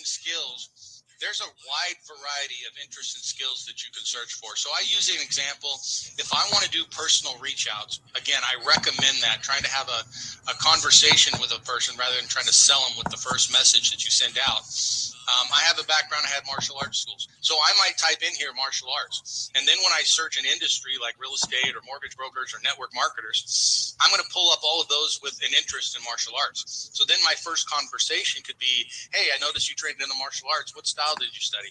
and skills, there's a wide variety of interests and skills that you can search for. So I use an example. If I want to do personal reach outs, again, I recommend that, trying to have a conversation with a person rather than trying to sell them with the first message that you send out. I have a background, I had martial arts schools. So I might type in here martial arts. And then when I search an industry like real estate or mortgage brokers or network marketers, I'm going to pull up all of those with an interest in martial arts. So then my first conversation could be, hey, I noticed you trained in the martial arts. What style did you study?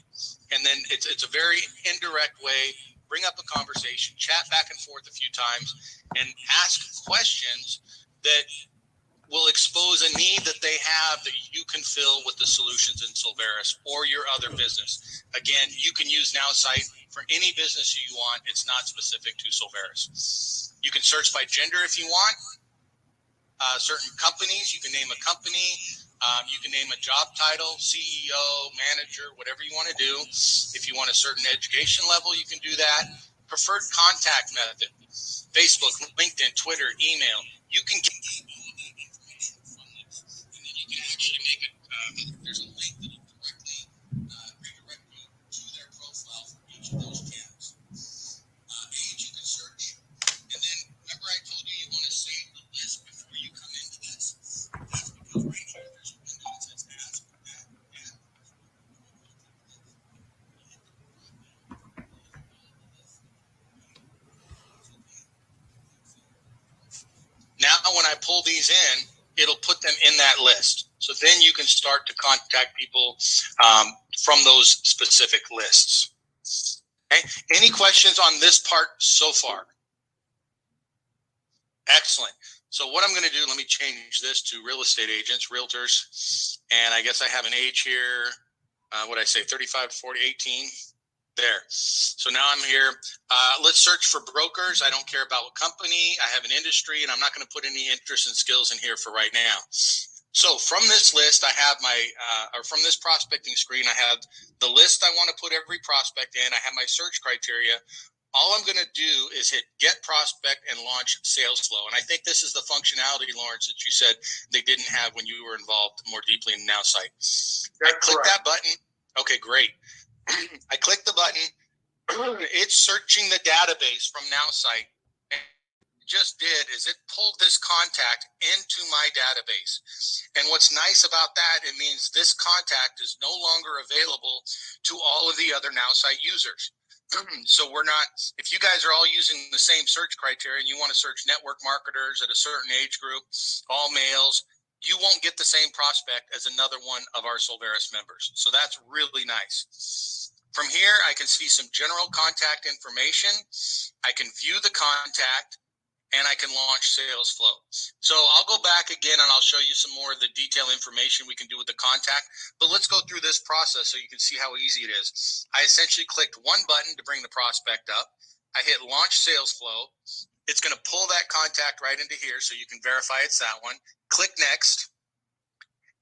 And then it's a very indirect way. Bring up a conversation, chat back and forth a few times, and ask questions that will expose a need that they have that you can fill with the solutions in Solveris or your other business. Again, you can use Nowsite for any business you want. It's not specific to Solveris. You can search by gender if you want. Certain companies, you can name a company. You can name a job title, CEO, manager, whatever you want to do. If you want a certain education level, you can do that. Preferred contact method, Facebook, LinkedIn, Twitter, email. You can get actually make it, there's a link that will directly redirect you to their profile for each of those channels. Age you can search. And then, remember I told you want to save the list before you come into this. That's because right here, there's a window that says ask. Now, when I pull these in, it'll put them in that list. So then you can start to contact people from those specific lists. Okay. Any questions on this part so far? Excellent. So what I'm going to do, let me change this to real estate agents, realtors. And I guess I have an age here. What did I say? 35, 40, 18. There. So now I'm here. Let's search for brokers. I don't care about what company. I have an industry, and I'm not going to put any interests and skills in here for right now. So from this list, I have my, or from this prospecting screen, I have the list I want to put every prospect in. I have my search criteria. All I'm going to do is hit get prospect and launch sales flow. And I think this is the functionality, Lawrence, that you said they didn't have when you were involved more deeply in Nowsite. I click that button. Okay, great. I click the button. It's searching the database from Nowsite. And what it just did is it pulled this contact into my database. And what's nice about that, it means this contact is no longer available to all of the other Nowsite users. So we're not, if you guys are all using the same search criteria and you want to search network marketers at a certain age group, all males, you won't get the same prospect as another one of our Solveris members. So that's really nice. From here, I can see some general contact information. I can view the contact, and I can launch sales flow. So I'll go back again and I'll show you some more of the detailed information we can do with the contact. But let's go through this process so you can see how easy it is. I essentially clicked one button to bring the prospect up. I hit launch sales flow. It's going to pull that contact right into here so you can verify it's that one. Click next.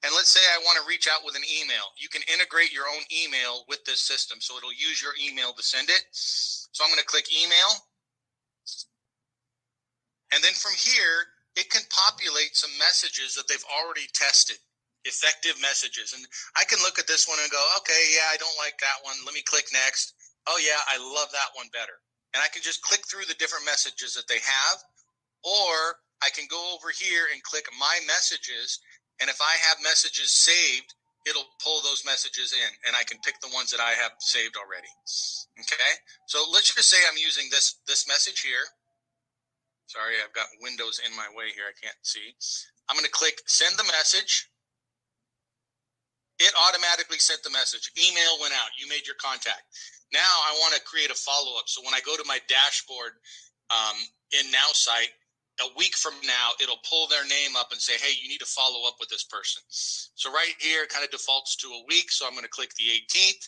And let's say I want to reach out with an email. You can integrate your own email with this system. So it'll use your email to send it. So I'm going to click email. And then from here, it can populate some messages that they've already tested, effective messages. And I can look at this one and go, okay, yeah, I don't like that one. Let me click next. Oh, yeah, I love that one better. And I can just click through the different messages that they have. Or I can go over here and click my messages. And if I have messages saved, it'll pull those messages in. And I can pick the ones that I have saved already. Okay, so let's just say I'm using this message here. Sorry, I've got windows in my way here. I can't see. I'm going to click send the message. It automatically sent the message. Email went out. You made your contact. Now I want to create a follow-up. So when I go to my dashboard in Nowsite, a week from now, it'll pull their name up and say, hey, you need to follow up with this person. So right here, it kind of defaults to a week. So I'm going to click the 18th.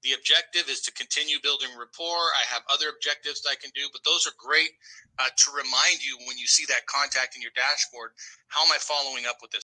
The objective is to continue building rapport. I have other objectives that I can do, but those are great to remind you when you see that contact in your dashboard, how am I following up with this